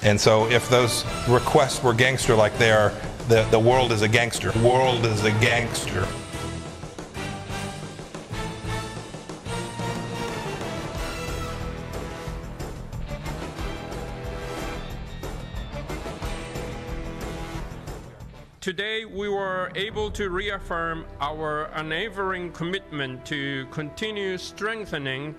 And so if those requests were gangster like they are, the world is a gangster. The world is a gangster. Today, we were able to reaffirm our unwavering commitment to continue strengthening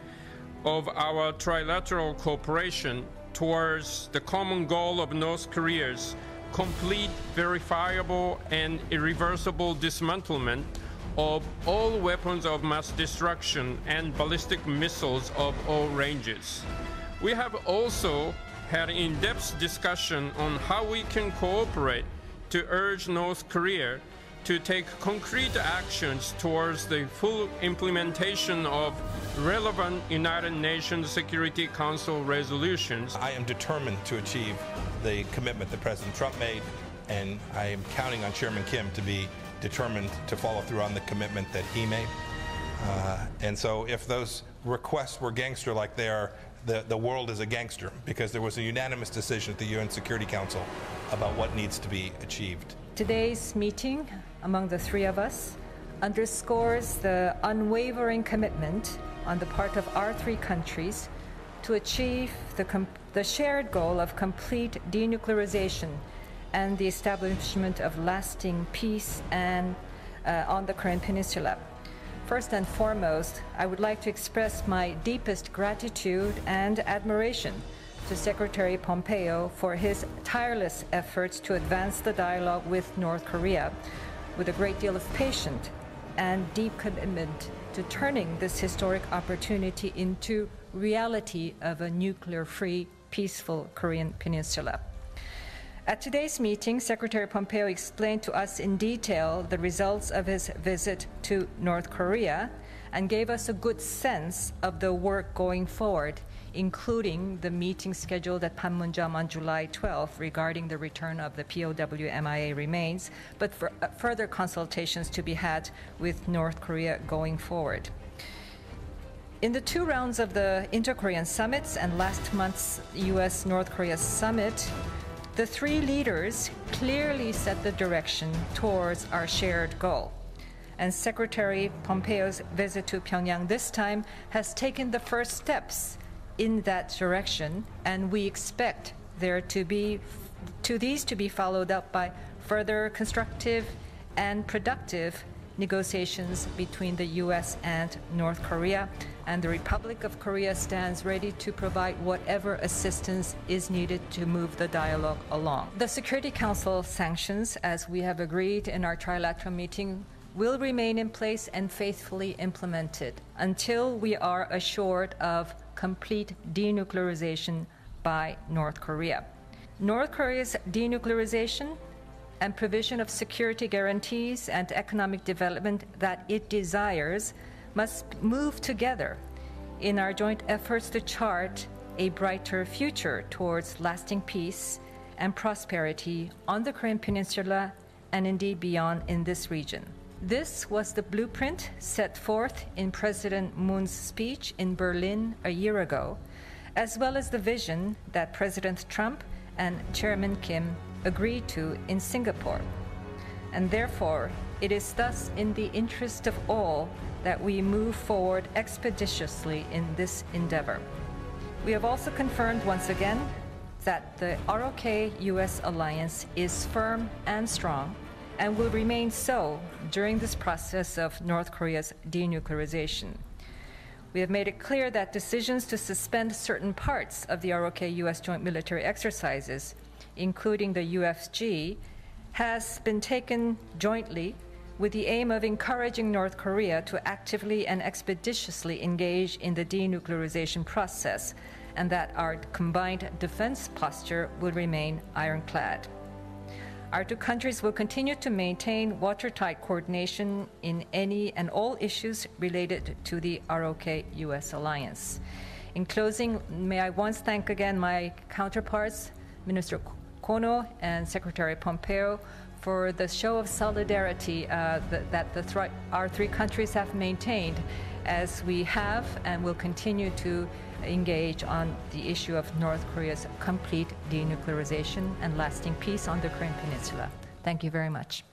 of our trilateral cooperation towards the common goal of North Korea's complete, verifiable, and irreversible dismantlement of all weapons of mass destruction and ballistic missiles of all ranges. We have also had in-depth discussion on how we can cooperate to urge North Korea to take concrete actions towards the full implementation of relevant United Nations Security Council resolutions. I am determined to achieve the commitment that President Trump made, and I am counting on Chairman Kim to be determined to follow through on the commitment that he made. And so if those requests were gangster like they are, the world is a gangster, because there was a unanimous decision at the UN Security Council about what needs to be achieved. Today's meeting among the three of us underscores the unwavering commitment on the part of our three countries to achieve the shared goal of complete denuclearization and the establishment of lasting peace and on the Korean Peninsula. First and foremost, I would like to express my deepest gratitude and admiration to Secretary Pompeo for his tireless efforts to advance the dialogue with North Korea with a great deal of patience and deep commitment to turning this historic opportunity into reality of a nuclear-free, peaceful Korean Peninsula. At today's meeting, Secretary Pompeo explained to us in detail the results of his visit to North Korea and gave us a good sense of the work going forward, including the meeting scheduled at Panmunjom on July 12th regarding the return of the POW MIA remains, but for further consultations to be had with North Korea going forward. In the two rounds of the Inter-Korean summits and last month's U.S.-North Korea summit, the three leaders clearly set the direction towards our shared goal. And Secretary Pompeo's visit to Pyongyang this time has taken the first steps in that direction, and we expect these to be followed up by further constructive and productive negotiations between the U.S. and North Korea, and the Republic of Korea stands ready to provide whatever assistance is needed to move the dialogue along. The Security Council sanctions, as we have agreed in our trilateral meeting, will remain in place and faithfully implemented until we are assured of complete denuclearization by North Korea. North Korea's denuclearization and provision of security guarantees and economic development that it desires must move together in our joint efforts to chart a brighter future towards lasting peace and prosperity on the Korean Peninsula and indeed beyond in this region. This was the blueprint set forth in President Moon's speech in Berlin a year ago, as well as the vision that President Trump and Chairman Kim agreed to in Singapore. And therefore, it is thus in the interest of all that we move forward expeditiously in this endeavor. We have also confirmed once again that the ROK-US alliance is firm and strong and will remain so during this process of North Korea's denuclearization. We have made it clear that decisions to suspend certain parts of the ROK-US joint military exercises, including the UFG, has been taken jointly with the aim of encouraging North Korea to actively and expeditiously engage in the denuclearization process, and that our combined defense posture will remain ironclad. Our two countries will continue to maintain watertight coordination in any and all issues related to the ROK-US alliance. In closing, may I once thank again my counterparts, Minister Kono and Secretary Pompeo, for the show of solidarity our three countries have maintained as we have and will continue to engage on the issue of North Korea's complete denuclearization and lasting peace on the Korean Peninsula. Thank you very much.